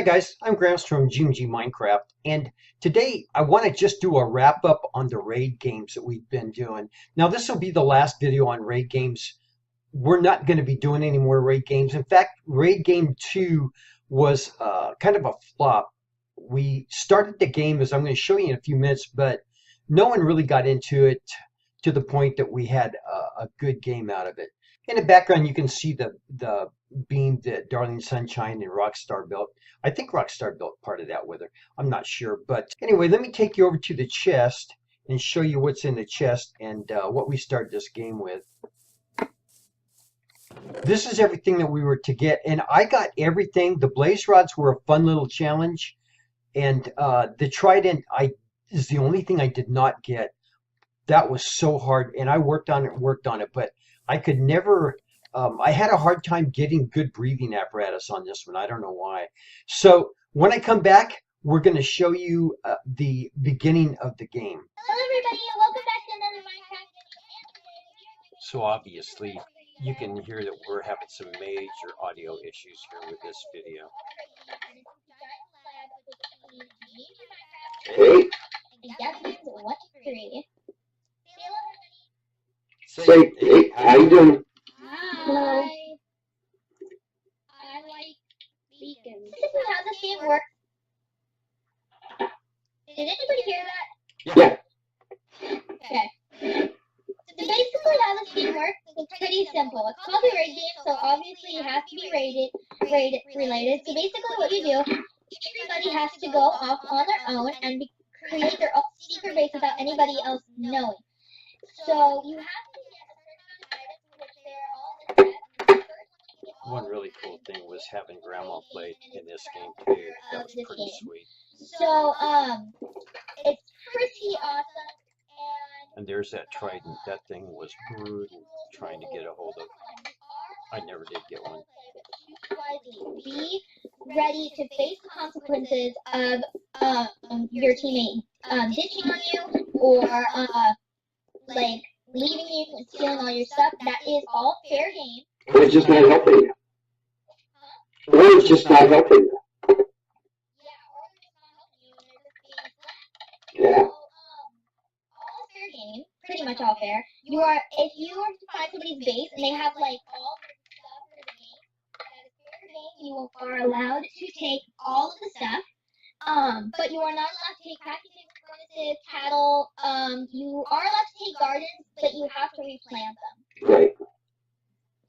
guys, I'm Gramps from GMG Minecraft, and today I want to just do a wrap up on the raid games that we've been doing. Now this will be the last video on raid games. We're not going to be doing any more raid games. In fact, raid game 2 was kind of a flop. We started the game, as I'm going to show you in a few minutes, but no one really got into it to the point that we had a good game out of it. In the background, you can see the beam that Darling Sunshine and Rockstar built. I think Rockstar built part of that with her. I'm not sure. But anyway, let me take you over to the chest and show you what's in the chest and what we started this game with. This is everything that we were to get. And I got everything. The blaze rods were a fun little challenge. And the trident is the only thing I did not get. That was so hard. And I worked on it. But I could never, I had a hard time getting good breathing apparatus on this one. I don't know why. So when I come back, we're going to show you the beginning of the game. Hello everybody, and welcome back to another Minecraft video. So obviously, you can hear that we're having some major audio issues here with this video. Hey. Exactly 1, 3. Say, hey, how you doing? Hi. I like beacons. This is how this game works. Did anybody hear that? Yeah. Okay. So basically how this game works is pretty simple. It's called a raid game, so obviously it has to be related. So basically what you do, everybody has to go off on their own and create their own secret base without anybody else knowing. So you have to get a certain amount of items, which they're all in the One really cool thing was having Grandma play in this game too. That was pretty sweet. So it's pretty awesome. And there's that trident. That thing was brutal trying to get a hold of. I never did get one. Be ready to face the consequences of your teammate ditching on you or like leaving you and stealing all your stuff. That is all fair game. Or it's just not helping you. Or it's just not helping you. Yeah. All fair game, pretty much all fair. You are, if you are to find somebody's base and they have like all their stuff for the game, that is fair game. You are allowed to take all of the stuff. But you are not allowed to take crafting tables, furnaces, cattle. You are allowed to take gardens, but you have to replant them. Right.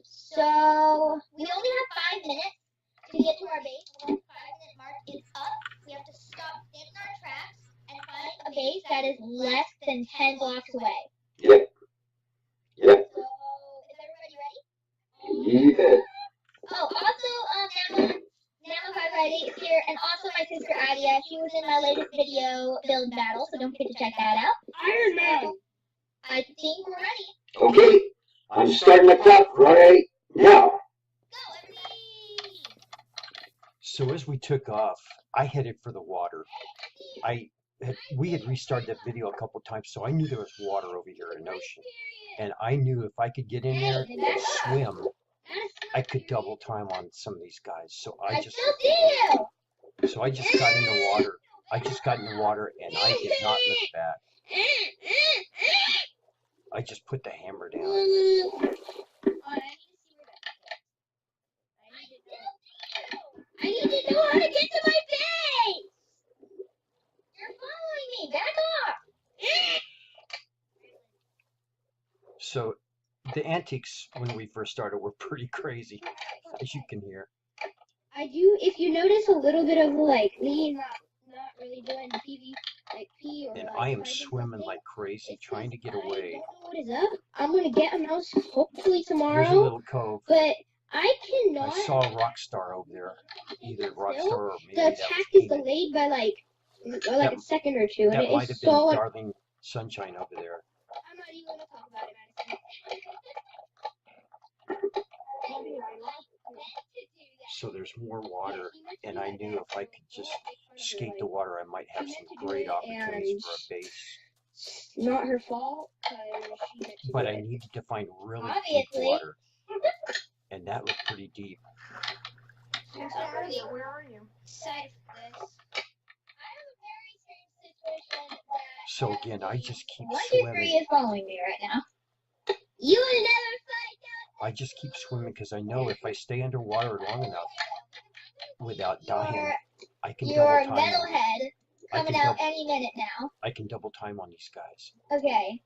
So we only have 5 minutes to get to our base. When the 5-minute mark is up, we have to stop in our tracks and find a base that is less than 10 blocks away. Yep. Yep. So is everybody ready? Yeah. Oh, also, Nano 558 is here, and also my sister Adia. She was in my latest video, Build Battle, so don't forget to check that out. Iron Man. I think we're ready. Okay. I'm starting the clock right now. Go, everybody! So as we took off, I headed for the water. We had restarted that video a couple times, so I knew there was water over here, an ocean. And I knew if I could get in there and swim, I could double time on some of these guys. So I just got in the water. I just got in the water and I did not look back. I just put the hammer down. I need to know how to get to my base! You're following me! Back off! So the antics when we first started were pretty crazy, as you can hear. I do, if you notice a little bit of like me not really doing PV, like P or And like, I am swimming like crazy, trying to get away. What is up? I'm gonna get a mouse hopefully There's a tomorrow, little cove. but I cannot. I saw a Rockstar over there. Either Rockstar or maybe The that attack was is Demon. delayed by like a second or two, and That it might is have been so. Darling Sunshine over there. I'm not even gonna talk about it, Madison. So there's more water, and I knew if I could just skate the water, I might have some great opportunities for a base. Not her fault, because she But I needed to find really deep Obviously. water, and that looked pretty deep. I'm sorry. Where are you? Excited for this. I have a very strange situation that So again, I just keep 123 swimming. is following me right now. You would never fight that. I just keep swimming because I know if I stay underwater long enough without dying, I can double Your time on them. metalhead I coming can out double, any minute now. I can double time on these guys. Okay.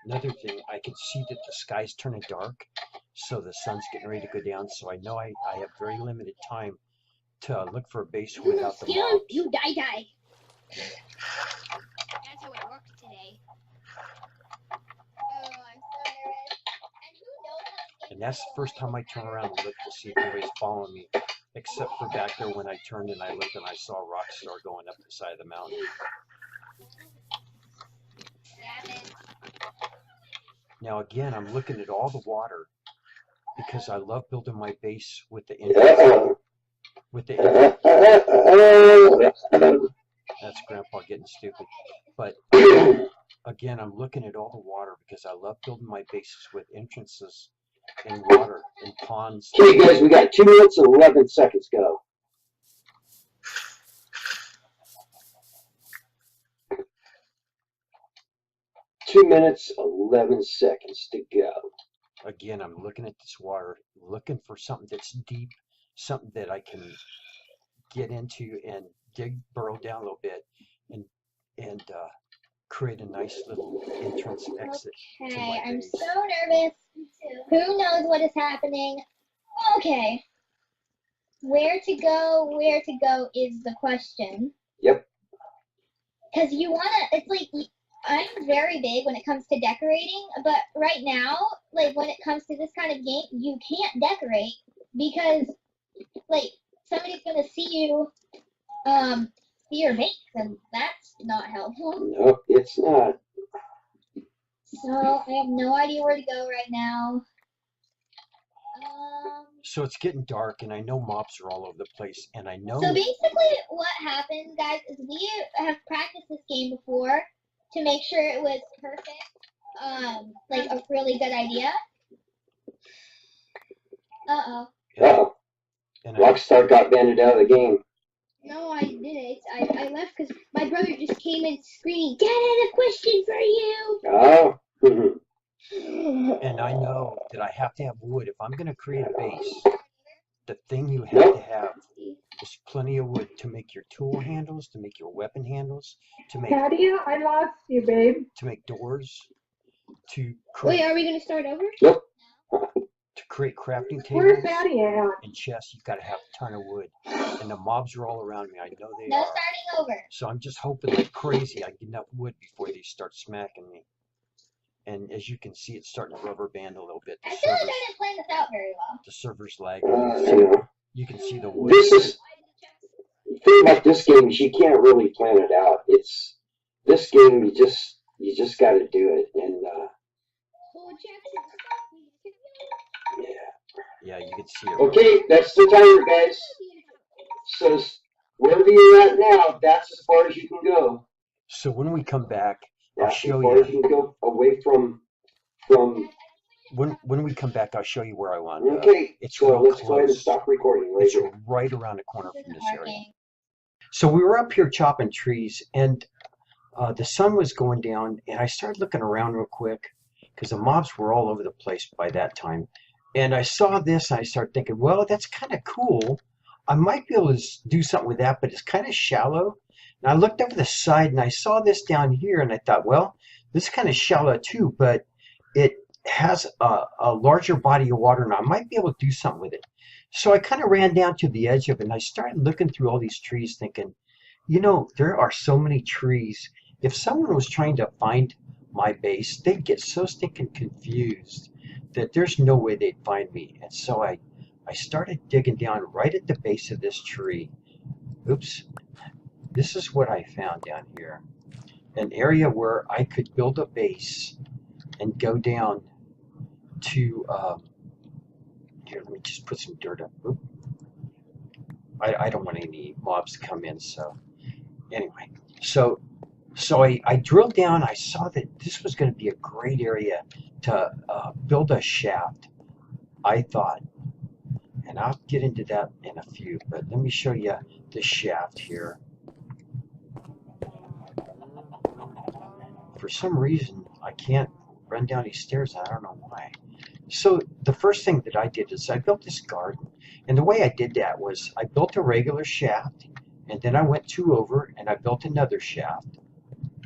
Another thing, I can see that the sky's turning dark, so the sun's getting ready to go down. So I know I have very limited time to look for a base without the mobs. You die. That's how it works today. Oh, I'm so nervous. And who knows how this game And that's the first time I turn around and look to see if anybody's following me, except for back there when I turned and I looked and I saw a rock star going up the side of the mountain. Now again, I'm looking at all the water because I love building my base with the entrance. That's Grandpa getting stupid. But again, I'm looking at all the water because I love building my bases with entrances and water and ponds. Okay, guys, we got 2 minutes and 11 seconds go. Two minutes, 11 seconds to go. Again, I'm looking at this water, looking for something that's deep, something that I can get into and burrow down a little bit and create a nice little entrance exit to Okay, my I'm base. so nervous. Who knows what is happening? Okay. Where to go is the question. Yep. Because you want to, it's like, I'm very big when it comes to decorating, but right now, like, when it comes to this kind of game, you can't decorate because, like, somebody's going to see you, see your base, and that's not helpful. No, it's not. So, I have no idea where to go right now. So it's getting dark, and I know mobs are all over the place, and I know... So basically what happens, guys, is we have practiced this game before to make sure it was perfect, like a really good idea. Uh-oh. Uh-oh. Rockstar got banned out of the game. No, I didn't. I left because my brother just came in screaming, "Dad, I have a question for you!" Oh. And I know that I have to have wood. If I'm going to create a base, the thing you have to have is plenty of wood to make your tool handles, to make your weapon handles, to make... Katia, I lost you, babe. To make doors, to create... Wait, are we going to start over? Yep. To create crafting Where's tables Patty at? and chests, you've got to have a ton of wood. And the mobs are all around me. I know they No are. starting over. So I'm just hoping like crazy I get enough wood before they start smacking me. And as you can see, it's starting to rubber band a little bit. I feel like I didn't plan this out very well. The server's lagging. Yeah. You can see the wood. This is the thing about this game is you can't really plan it out. It's this game you just got to do it, and yeah, you can see it. Okay, that's the timer, guys. So wherever you're at now, that's as far as you can go. So when we come back, I'll That's show as far you. as you can go away from. When we come back, I'll show you where I want to go. Okay, It's so real let's go ahead and close. stop recording right It's here. right around the corner This from isn't this area. working. So we were up here chopping trees, and the sun was going down, and I started looking around real quick because the mobs were all over the place by that time. And I saw this, and I started thinking, well, that's kind of cool. I might be able to do something with that, but it's kind of shallow. And I looked over the side, and I saw this down here, and I thought, well, this is kind of shallow too, but it has a larger body of water, and I might be able to do something with it. So I kind of ran down to the edge of it, and I started looking through all these trees thinking, you know, there are so many trees. If someone was trying to find my base, they'd get so stinking confused that there's no way they'd find me. And so I started digging down right at the base of this tree. Oops. This is what I found down here. An area where I could build a base and go down to, here, let me just put some dirt up. Oop. I don't want any mobs to come in, so anyway. So I drilled down. I saw that this was going to be a great area to build a shaft I thought, and I'll get into that in a few, but let me show you the shaft here. For some reason, I can't run down these stairs. I don't know why. So the first thing that I did is I built this garden. And the way I did that was I built a regular shaft, and then I went two over and I built another shaft.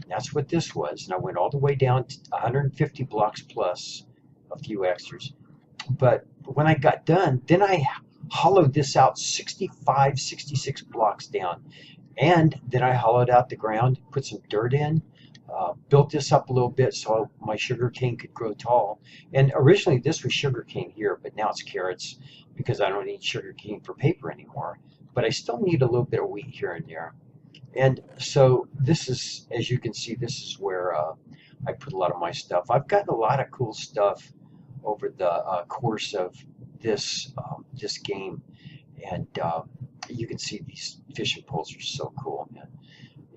And that's what this was. And I went all the way down to 150 blocks plus a few extras. But when I got done, then I hollowed this out 65, 66 blocks down. And then I hollowed out the ground, put some dirt in, built this up a little bit so my sugar cane could grow tall. And originally this was sugar cane here, but now it's carrots because I don't need sugar cane for paper anymore. But I still need a little bit of wheat here and there. And so this is, as you can see, this is where I put a lot of my stuff. I've gotten a lot of cool stuff over the course of this this game, and you can see these fishing poles are so cool, man.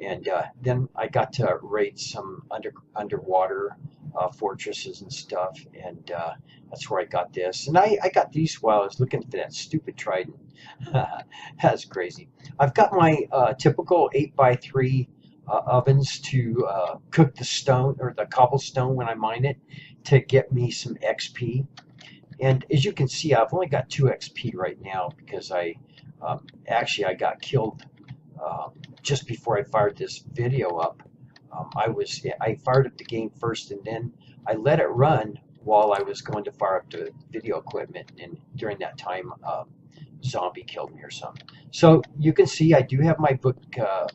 And then I got to raid some underwater fortresses and stuff, and that's where I got this. And I got these while I was looking for that stupid trident. That's crazy. I've got my typical 8x3 ovens to cook the stone or the cobblestone when I mine it to get me some XP. And as you can see, I've only got 2 XP right now because I got killed just before I fired this video up. I fired up the game first, and then I let it run while I was going to fire up the video equipment, and during that time zombie killed me or something. So you can see I do have my book,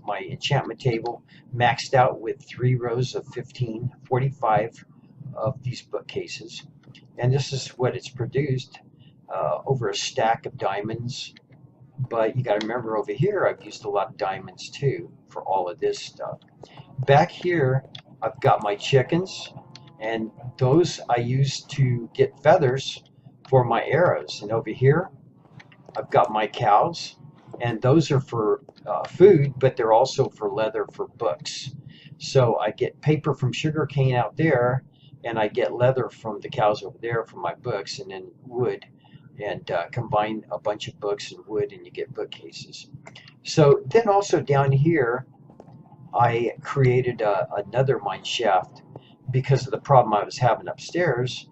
my enchantment table maxed out with 3 rows of 15, 45 of these bookcases, and this is what it's produced over a stack of diamonds. But you got to remember, over here I've used a lot of diamonds too for all of this stuff. Back here I've got my chickens, and those I use to get feathers for my arrows. And over here I've got my cows, and those are for food, but they're also for leather for books. So I get paper from sugarcane out there, and I get leather from the cows over there for my books, and then wood, and combine a bunch of books and wood, and you get bookcases. So then also down here I created another mine shaft because of the problem I was having upstairs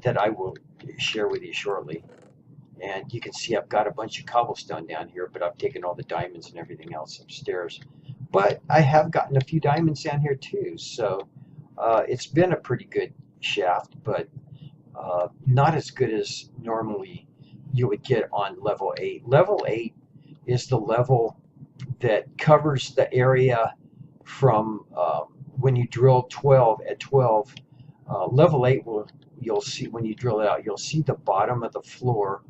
that I will share with you shortly. And you can see I've got a bunch of cobblestone down here, but I've taken all the diamonds and everything else upstairs. But I have gotten a few diamonds down here too, so it's been a pretty good shaft, but not as good as normally you would get on level 8. Level 8 is the level that covers the area from when you drill 12 at 12. Level 8 you'll see when you drill it out, you'll see the bottom of the floor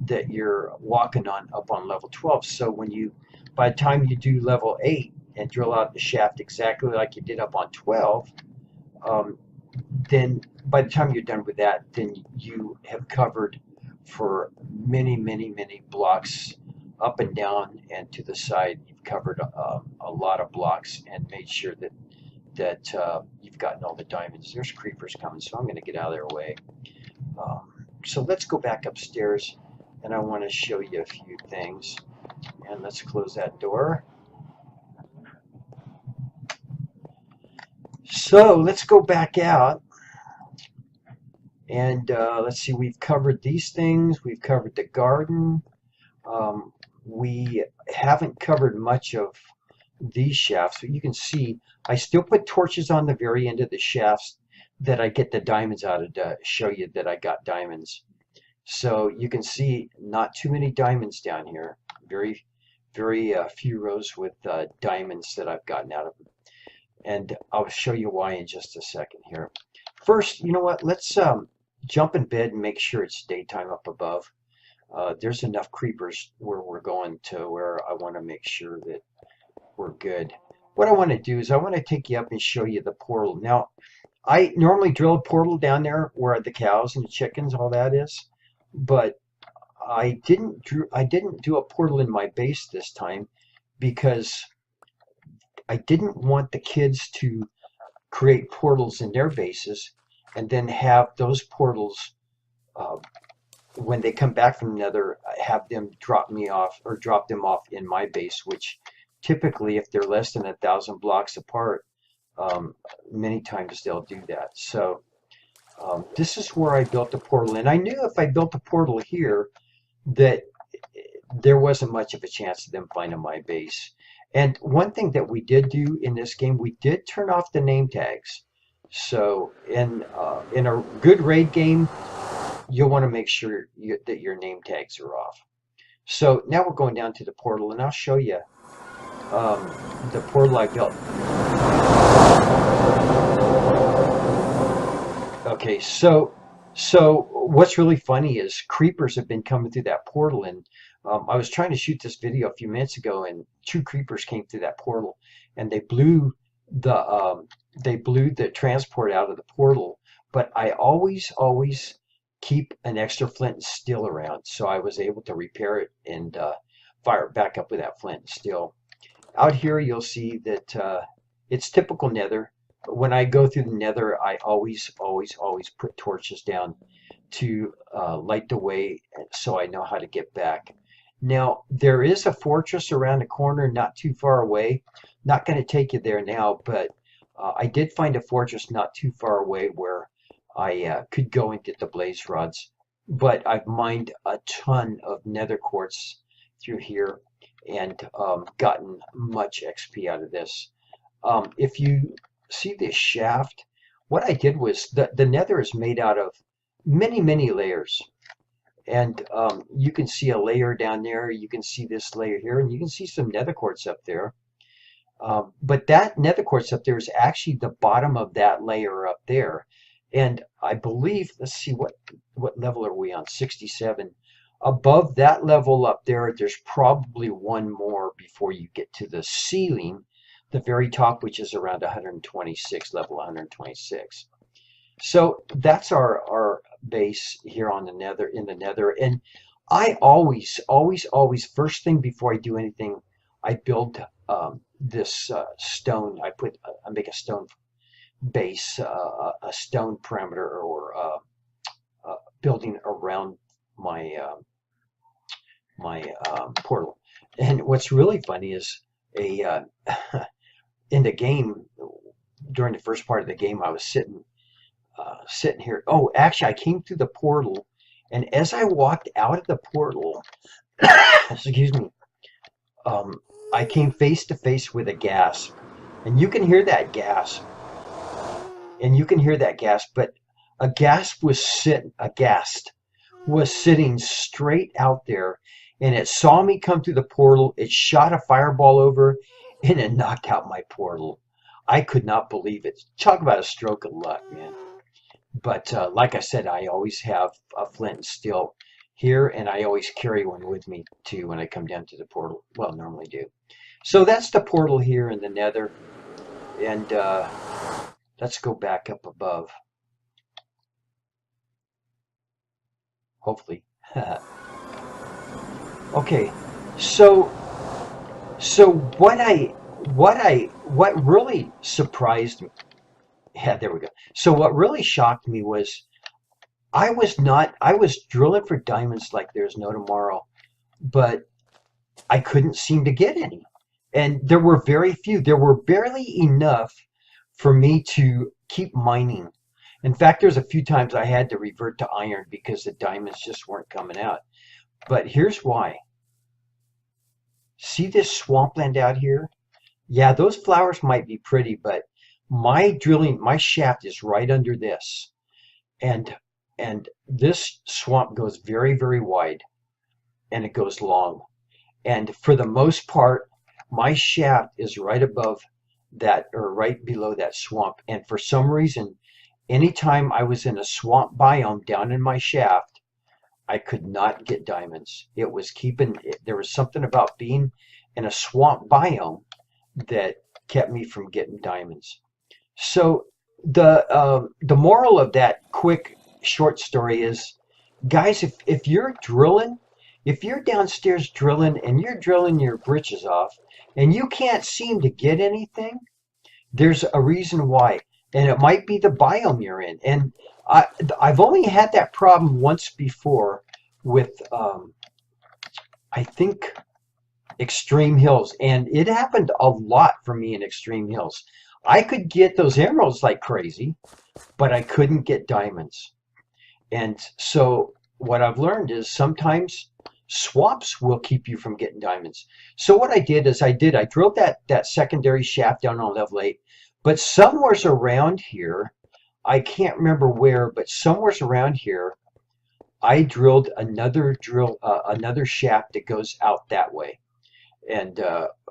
that you're walking on up on level 12. So by the time you do level 8 and drill out the shaft exactly like you did up on 12, then by the time you're done with that, then you have covered for many, many, many blocks up and down and to the side. You've covered a lot of blocks and made sure that you've gotten all the diamonds. There's creepers coming, so I'm going to get out of their way. So let's go back upstairs, and I want to show you a few things. And let's close that door. So let's go back out, and let's see, we've covered these things, we've covered the garden. We haven't covered much of these shafts, but you can see I still put torches on the very end of the shafts that I get the diamonds out of to show you that I got diamonds. So you can see not too many diamonds down here, very few rows with diamonds that I've gotten out of them. And I'll show you why in just a second here. First, you know what, let's jump in bed and make sure it's daytime up above. There's enough creepers where we're going to where I want to make sure that we're good. What I want to do is I want to take you up and show you the portal. Now, I normally drill a portal down there where the cows and the chickens, all that is, but I didn't do a portal in my base this time because I didn't want the kids to create portals in their bases and then have those portals when they come back from the nether, I have them drop them off in my base, which typically, if they're less than 1,000 blocks apart, many times they'll do that. So this is where I built the portal, and I knew if I built a portal here that there wasn't much of a chance of them finding my base. And one thing that we did do in this game, we did turn off the name tags. So in a good raid game, you'll want to make sure that your name tags are off. So now we're going down to the portal, and I'll show you the portal I built. Okay, so what's really funny is creepers have been coming through that portal, and I was trying to shoot this video a few minutes ago, and 2 creepers came through that portal, and they blew the transport out of the portal. But I always keep an extra flint and steel around, so I was able to repair it and fire it back up with that flint and steel. Out here, you'll see that it's typical nether. When I go through the nether, I always put torches down to light the way so I know how to get back. Now, there is a fortress around the corner not too far away. Not going to take you there now, but I did find a fortress not too far away where I could go and get the blaze rods. But I've mined a ton of nether quartz through here and gotten much XP out of this. If you see this shaft, what I did was the nether is made out of many layers, and you can see a layer down there, you can see this layer here, and you can see some nether quartz up there, but that nether quartz up there is actually the bottom of that layer up there. And I believe, let's see, what level are we on? 67. Above that level up there, there's probably one more before you get to the ceiling, the very top, which is around 126, level 126. So that's our base here on the nether, in the nether. And I always, first thing before I do anything, I build this stone. I make a stone base, a stone perimeter, or building around my portal. And what's really funny is in the game, during the first part of the game, I was sitting here. Oh, actually, I came through the portal, and as I walked out of the portal, excuse me, I came face to face with a gasp, and you can hear that gasp, but a ghast was sitting straight out there, and it saw me come through the portal. It shot a fireball over, and it knocked out my portal. I could not believe it. Talk about a stroke of luck, man. But like I said, I always have a flint and steel here, and I always carry one with me too when I come down to the portal. Well, normally do. So that's the portal here in the nether, and let's go back up above. Hopefully. Okay, so what really surprised me, yeah, there we go. So what really shocked me was I was drilling for diamonds like there's no tomorrow, but I couldn't seem to get any. And there were very few. There were barely enough for me to keep mining. In fact, there's a few times I had to revert to iron because the diamonds just weren't coming out. But here's why. See this swampland out here? Yeah, those flowers might be pretty, but my shaft is right under this. And this swamp goes very wide, and it goes long. And for the most part, my shaft is right above that, or right below that swamp. And for some reason, anytime I was in a swamp biome down in my shaft, I could not get diamonds. There was something about being in a swamp biome that kept me from getting diamonds. So the moral of that quick short story is, guys, if you're drilling, if you're downstairs drilling and you're drilling your britches off and you can't seem to get anything, there's a reason why. And it might be the biome you're in. And I've only had that problem once before, with I think Extreme Hills, and it happened a lot for me in Extreme Hills. I could get those emeralds like crazy, but I couldn't get diamonds. And so what I've learned is sometimes swamps will keep you from getting diamonds. So what I did is I drilled that secondary shaft down on level 8, but somewhere's around here, I can't remember where, but somewhere's around here, I drilled another shaft that goes out that way. And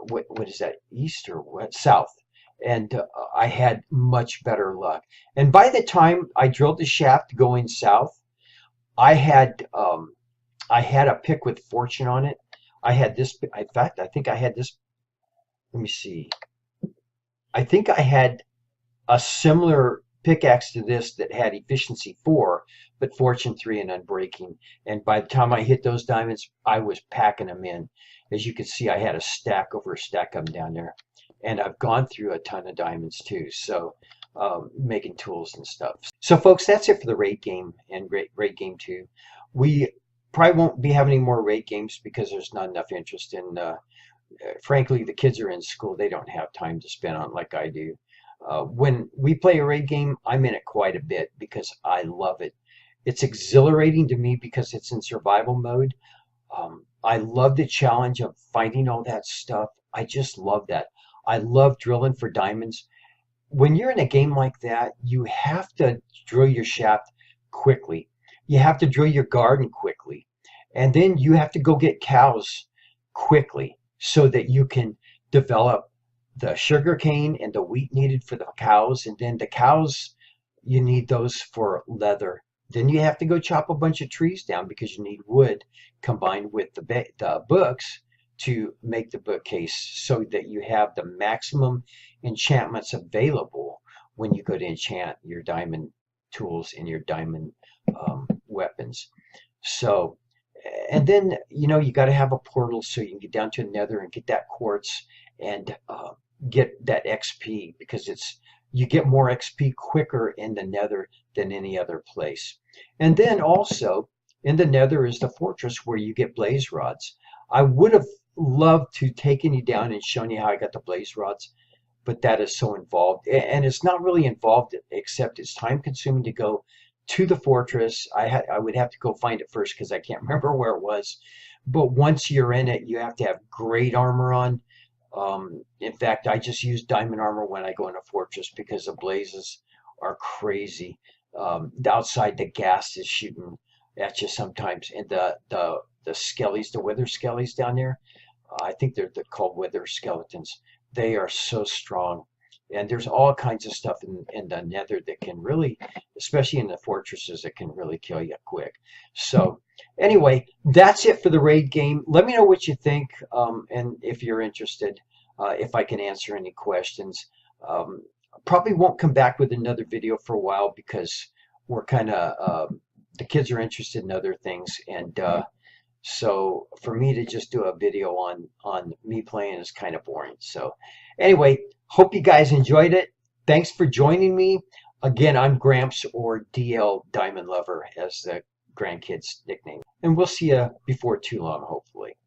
what is that, east or what, south? And I had much better luck. And by the time I drilled the shaft going south, I had a pick with fortune on it. I had this. In fact, I think I had this. Let me see. I think I had a similar pickaxe to this that had efficiency 4, but fortune 3 and unbreaking. And by the time I hit those diamonds, I was packing them in. As you can see, I had a stack over a stack of them down there. And I've gone through a ton of diamonds too, so making tools and stuff. So folks, that's it for the raid game and raid game 2. We probably won't be having any more raid games because there's not enough interest in, frankly, the kids are in school. They don't have time to spend on it like I do. When we play a raid game, I'm in it quite a bit because I love it. It's exhilarating to me because it's in survival mode. I love the challenge of finding all that stuff. I just love that. I love drilling for diamonds. When you're in a game like that, you have to drill your shaft quickly. You have to drill your garden quickly. And then you have to go get cows quickly so that you can develop the sugar cane and the wheat needed for the cows. And then the cows, you need those for leather. Then you have to go chop a bunch of trees down because you need wood combined with the books to make the bookcase so that you have the maximum enchantments available when you go to enchant your diamond tools and your diamond weapons. So, and then, you know, you got to have a portal so you can get down to Nether and get that quartz and get that XP, because you get more XP quicker in the Nether than any other place. And then also in the Nether is the fortress where you get blaze rods. I would have loved to taken you down and shown you how I got the blaze rods, but that is so involved, and it's not really involved except it's time consuming to go to the fortress. I would have to go find it first because I can't remember where it was, but once you're in it, you have to have great armor on. In fact, I just use diamond armor when I go in a fortress because the blazes are crazy. Outside, the gas is shooting at you sometimes, and the skellies, the wither skellies down there, I think they're called wither skeletons. They are so strong, and there's all kinds of stuff in the Nether that can really, especially in the fortresses, that can really kill you quick. So anyway, that's it for the raid game. Let me know what you think, and if you're interested, if I can answer any questions. Probably won't come back with another video for a while because we're kind of the kids are interested in other things, and so for me to just do a video on me playing is kind of boring. So anyway, hope you guys enjoyed it. Thanks for joining me. Again, I'm Gramps, or DL Diamond Lover as the grandkids nickname. And we'll see you before too long, hopefully.